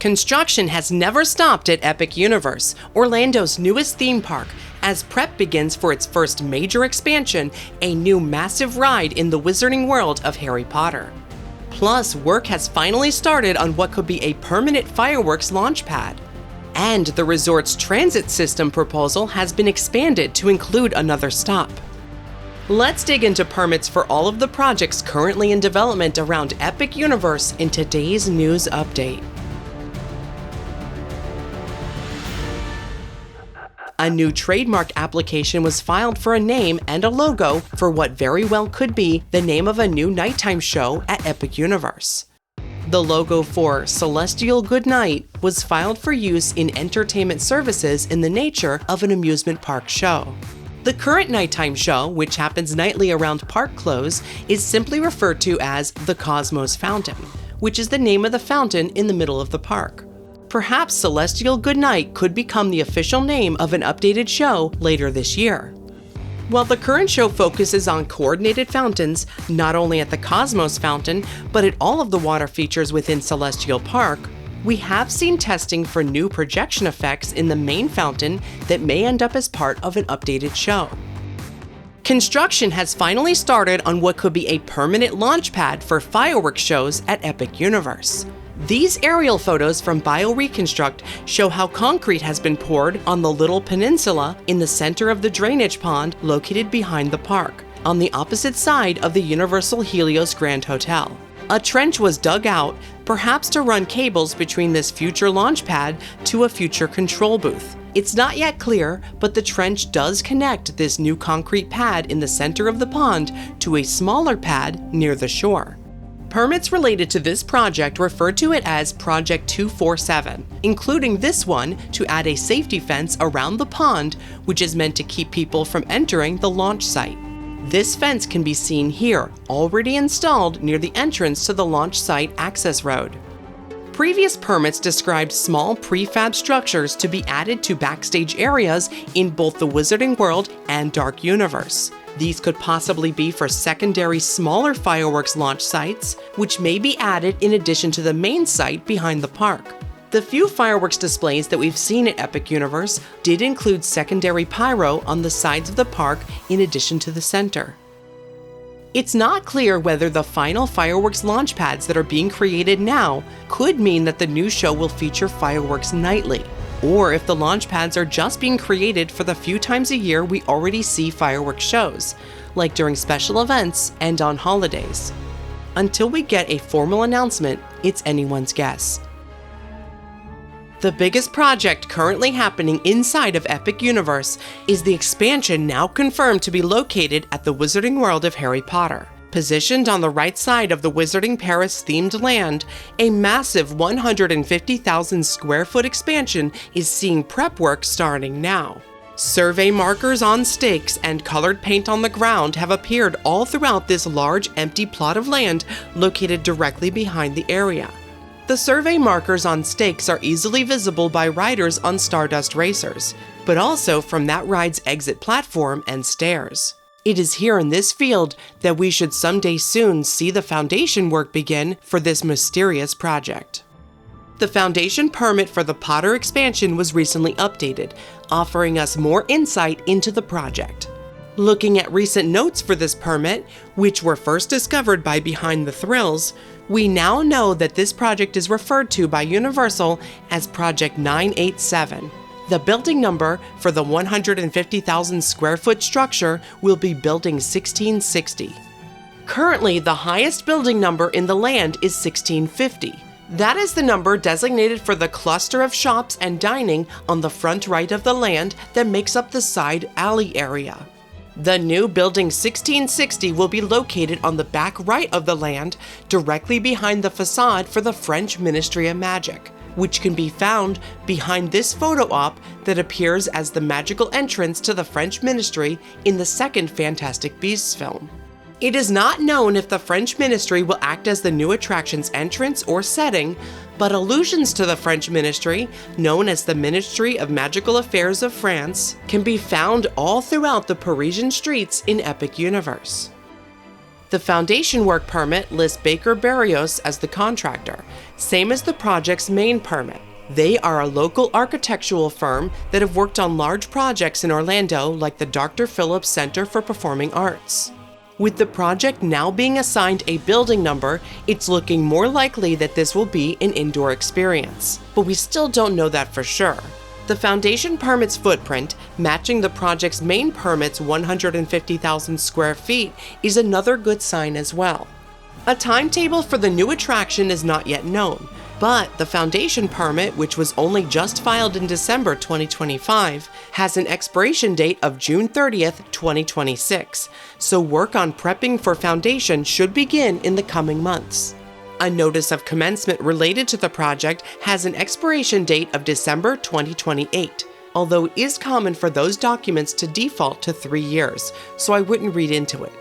Construction has never stopped at Epic Universe, Orlando's newest theme park, as prep begins for its first major expansion, a new massive ride in the wizarding world of Harry Potter. Plus, work has finally started on what could be a permanent fireworks launch pad. And the resort's transit system proposal has been expanded to include another stop. Let's dig into permits for all of the projects currently in development around Epic Universe in today's news update. A new trademark application was filed for a name and a logo for what very well could be the name of a new nighttime show at Epic Universe. The logo for Celestial Goodnight was filed for use in entertainment services in the nature of an amusement park show. The current nighttime show, which happens nightly around park close, is simply referred to as the Cosmos Fountain, which is the name of the fountain in the middle of the park. Perhaps Celestial Goodnight could become the official name of an updated show later this year. While the current show focuses on coordinated fountains, not only at the Cosmos Fountain, but at all of the water features within Celestial Park, we have seen testing for new projection effects in the main fountain that may end up as part of an updated show. Construction has finally started on what could be a permanent launch pad for fireworks shows at Epic Universe. These aerial photos from BioReconstruct show how concrete has been poured on the little peninsula in the center of the drainage pond located behind the park, on the opposite side of the Universal Helios Grand Hotel. A trench was dug out, perhaps to run cables between this future launch pad to a future control booth. It's not yet clear, but the trench does connect this new concrete pad in the center of the pond to a smaller pad near the shore. Permits related to this project refer to it as Project 247, including this one to add a safety fence around the pond, which is meant to keep people from entering the launch site. This fence can be seen here, already installed near the entrance to the launch site access road. Previous permits described small prefab structures to be added to backstage areas in both the Wizarding World and Dark Universe. These could possibly be for secondary smaller fireworks launch sites, which may be added in addition to the main site behind the park. The few fireworks displays that we've seen at Epic Universe did include secondary pyro on the sides of the park in addition to the center. It's not clear whether the final fireworks launch pads that are being created now could mean that the new show will feature fireworks nightly, or if the launch pads are just being created for the few times a year we already see fireworks shows, like during special events and on holidays. Until we get a formal announcement, it's anyone's guess. The biggest project currently happening inside of Epic Universe is the expansion now confirmed to be located at the Wizarding World of Harry Potter. Positioned on the right side of the Wizarding Paris-themed land, a massive 150,000 square foot expansion is seeing prep work starting now. Survey markers on stakes and colored paint on the ground have appeared all throughout this large empty plot of land located directly behind the area. The survey markers on stakes are easily visible by riders on Stardust Racers, but also from that ride's exit platform and stairs. It is here in this field that we should someday soon see the foundation work begin for this mysterious project. The foundation permit for the Potter expansion was recently updated, offering us more insight into the project. Looking at recent notes for this permit, which were first discovered by Behind the Thrills, we now know that this project is referred to by Universal as Project 987. The building number for the 150,000 square foot structure will be Building 1660. Currently, the highest building number in the land is 1650. That is the number designated for the cluster of shops and dining on the front right of the land that makes up the side alley area. The new Building 1660 will be located on the back right of the land, directly behind the facade for the French Ministry of Magic, which can be found behind this photo op that appears as the magical entrance to the French Ministry in the second Fantastic Beasts film. It is not known if the French Ministry will act as the new attraction's entrance or setting, but allusions to the French Ministry, known as the Ministry of Magical Affairs of France, can be found all throughout the Parisian streets in Epic Universe. The foundation work permit lists Baker Barrios as the contractor, same as the project's main permit. They are a local architectural firm that have worked on large projects in Orlando like the Dr. Phillips Center for Performing Arts. With the project now being assigned a building number, it's looking more likely that this will be an indoor experience, but we still don't know that for sure. The foundation permit's footprint, matching the project's main permit's 150,000 square feet, is another good sign as well. A timetable for the new attraction is not yet known, but the foundation permit, which was only just filed in December 2025, has an expiration date of June 30th, 2026, so work on prepping for foundation should begin in the coming months. A notice of commencement related to the project has an expiration date of December 2028, although it is common for those documents to default to 3 years, so I wouldn't read into it.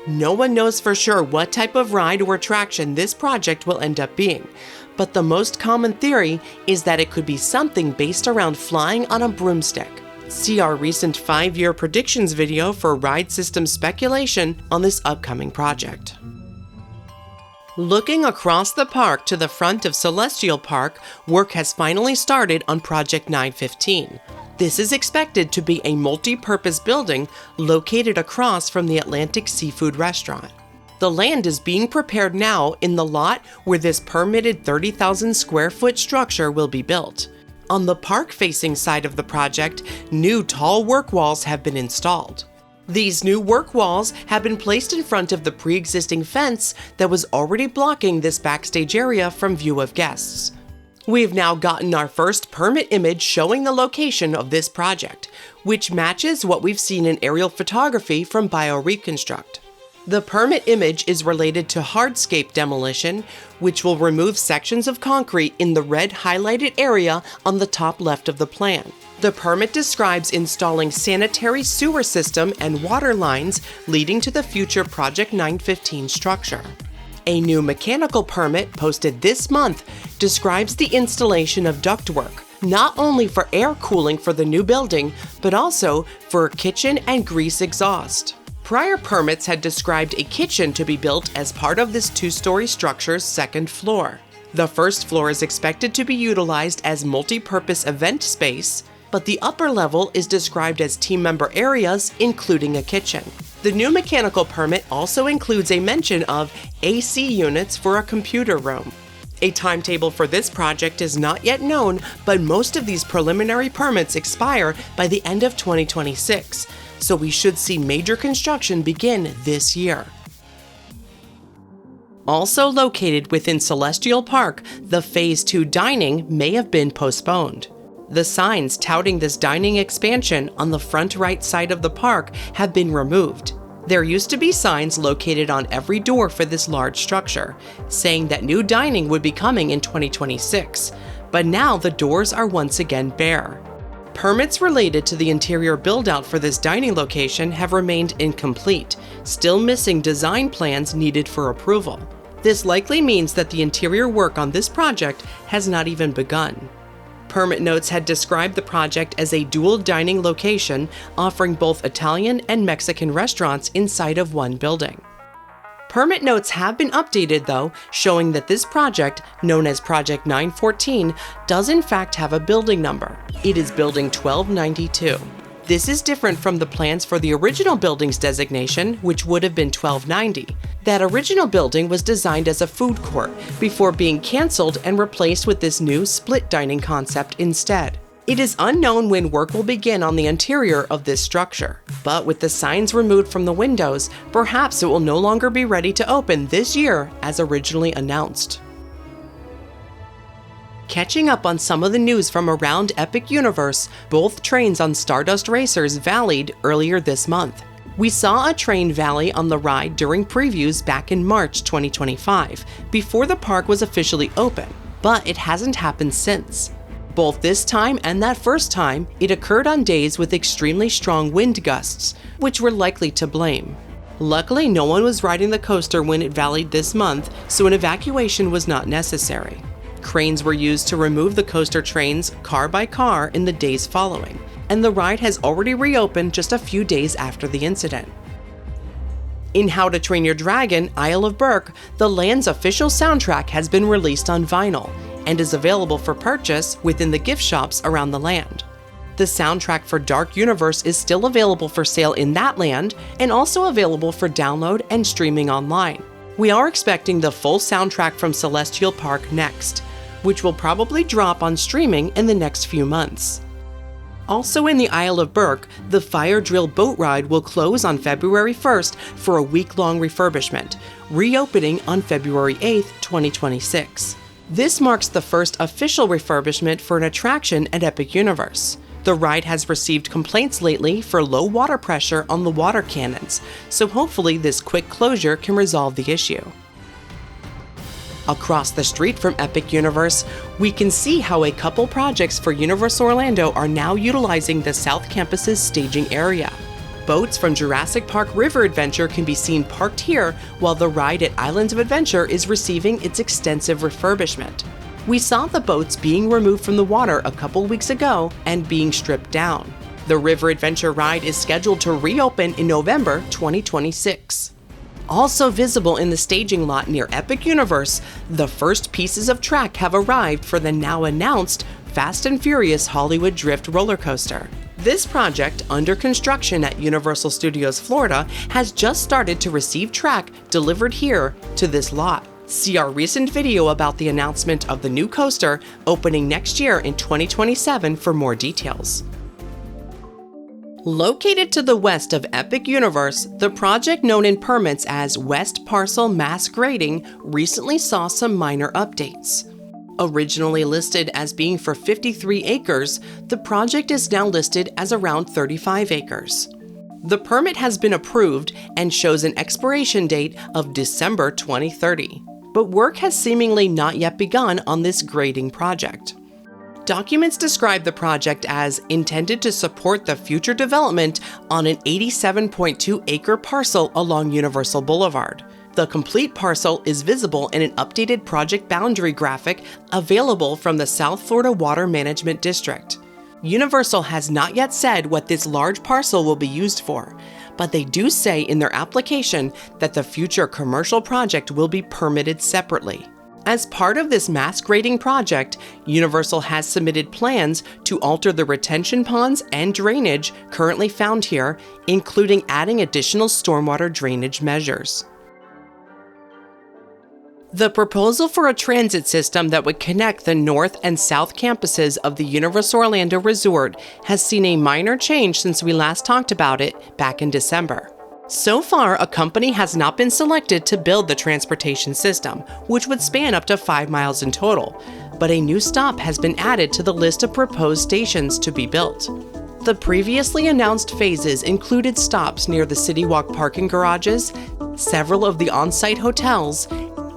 No one knows for sure what type of ride or attraction this project will end up being, but the most common theory is that it could be something based around flying on a broomstick. See our recent 5-year predictions video for ride system speculation on this upcoming project. Looking across the park to the front of Celestial Park, work has finally started on Project 915. This is expected to be a multi-purpose building located across from the Atlantic Seafood Restaurant. The land is being prepared now in the lot where this permitted 30,000 square foot structure will be built. On the park-facing side of the project, new tall work walls have been installed. These new work walls have been placed in front of the pre-existing fence that was already blocking this backstage area from view of guests. We've now gotten our first permit image showing the location of this project, which matches what we've seen in aerial photography from BioReconstruct. The permit image is related to hardscape demolition, which will remove sections of concrete in the red highlighted area on the top left of the plan. The permit describes installing sanitary sewer system and water lines leading to the future Project 915 structure. A new mechanical permit posted this month describes the installation of ductwork, not only for air cooling for the new building, but also for kitchen and grease exhaust. Prior permits had described a kitchen to be built as part of this 2-story structure's second floor. The first floor is expected to be utilized as multi-purpose event space, but the upper level is described as team member areas, including a kitchen. The new mechanical permit also includes a mention of AC units for a computer room. A timetable for this project is not yet known, but most of these preliminary permits expire by the end of 2026, so we should see major construction begin this year. Also located within Celestial Park, the Phase 2 dining may have been postponed. The signs touting this dining expansion on the front right side of the park have been removed. There used to be signs located on every door for this large structure, saying that new dining would be coming in 2026, but now the doors are once again bare. Permits related to the interior build-out for this dining location have remained incomplete, still missing design plans needed for approval. This likely means that the interior work on this project has not even begun. Permit notes had described the project as a dual dining location, offering both Italian and Mexican restaurants inside of one building. Permit notes have been updated though, showing that this project, known as Project 914, does in fact have a building number. It is Building 1292. This is different from the plans for the original building's designation, which would have been 1290. That original building was designed as a food court before being canceled and replaced with this new split dining concept instead. It is unknown when work will begin on the interior of this structure, but with the signs removed from the windows, perhaps it will no longer be ready to open this year as originally announced. Catching up on some of the news from around Epic Universe, both trains on Stardust Racers valleyed earlier this month. We saw a train valley on the ride during previews back in March 2025, before the park was officially open, but it hasn't happened since. Both this time and that first time, it occurred on days with extremely strong wind gusts, which were likely to blame. Luckily, no one was riding the coaster when it valleyed this month, so an evacuation was not necessary. Cranes were used to remove the coaster trains car by car in the days following, and the ride has already reopened just a few days after the incident. In How to Train Your Dragon, Isle of Berk, the land's official soundtrack has been released on vinyl and is available for purchase within the gift shops around the land. The soundtrack for Dark Universe is still available for sale in that land and also available for download and streaming online. We are expecting the full soundtrack from Celestial Park next, which will probably drop on streaming in the next few months. Also in the Isle of Berk, the Fire Drill boat ride will close on February 1st for a week-long refurbishment, reopening on February 8th, 2026. This marks the first official refurbishment for an attraction at Epic Universe. The ride has received complaints lately for low water pressure on the water cannons, so hopefully this quick closure can resolve the issue. Across the street from Epic Universe, we can see how a couple projects for Universal Orlando are now utilizing the South Campus's staging area. Boats from Jurassic Park River Adventure can be seen parked here, while the ride at Islands of Adventure is receiving its extensive refurbishment. We saw the boats being removed from the water a couple weeks ago and being stripped down. The River Adventure ride is scheduled to reopen in November 2026. Also visible in the staging lot near Epic Universe, the first pieces of track have arrived for the now announced Fast and Furious Hollywood Drift roller coaster. This project, under construction at Universal Studios Florida, has just started to receive track delivered here to this lot. See our recent video about the announcement of the new coaster opening next year in 2027 for more details. Located to the west of Epic Universe, the project known in permits as West Parcel Mass Grading recently saw some minor updates. Originally listed as being for 53 acres, the project is now listed as around 35 acres. The permit has been approved and shows an expiration date of December 2030, but work has seemingly not yet begun on this grading project. Documents describe the project as intended to support the future development on an 87.2-acre parcel along Universal Boulevard. The complete parcel is visible in an updated project boundary graphic available from the South Florida Water Management District. Universal has not yet said what this large parcel will be used for, but they do say in their application that the future commercial project will be permitted separately. As part of this mass grading project, Universal has submitted plans to alter the retention ponds and drainage currently found here, including adding additional stormwater drainage measures. The proposal for a transit system that would connect the north and south campuses of the Universal Orlando Resort has seen a minor change since we last talked about it back in December. So far, a company has not been selected to build the transportation system, which would span up to 5 miles in total, but a new stop has been added to the list of proposed stations to be built. The previously announced phases included stops near the City Walk parking garages, several of the on-site hotels,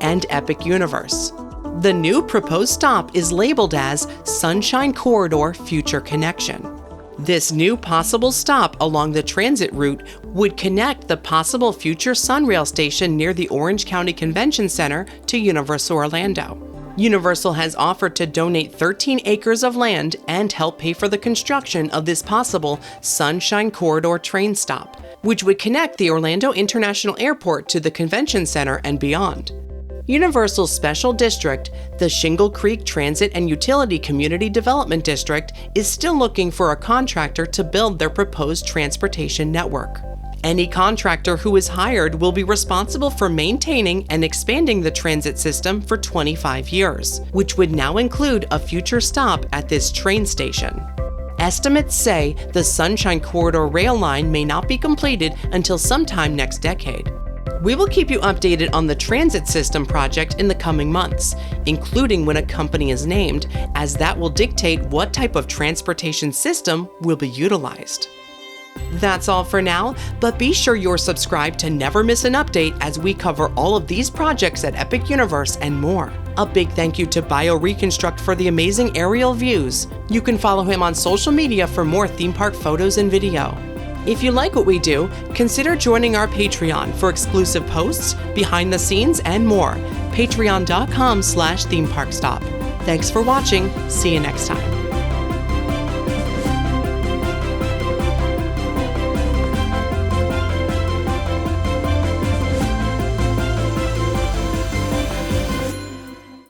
and Epic Universe. The new proposed stop is labeled as Sunshine Corridor Future Connection. This new possible stop along the transit route would connect the possible future Sunrail station near the Orange County Convention Center to Universal Orlando. Universal has offered to donate 13 acres of land and help pay for the construction of this possible Sunshine Corridor train stop, which would connect the Orlando International Airport to the Convention Center and beyond. Universal's special district, the Shingle Creek Transit and Utility Community Development District, is still looking for a contractor to build their proposed transportation network. Any contractor who is hired will be responsible for maintaining and expanding the transit system for 25 years, which would now include a future stop at this train station. Estimates say the Sunshine Corridor rail line may not be completed until sometime next decade. We will keep you updated on the transit system project in the coming months, including when a company is named, as that will dictate what type of transportation system will be utilized. That's all for now, but be sure you're subscribed to never miss an update as we cover all of these projects at Epic Universe and more. A big thank you to BioReconstruct for the amazing aerial views. You can follow him on social media for more theme park photos and video. If you like what we do, consider joining our Patreon for exclusive posts, behind the scenes, and more. Patreon.com/themeparkstop. Thanks for watching. See you next time.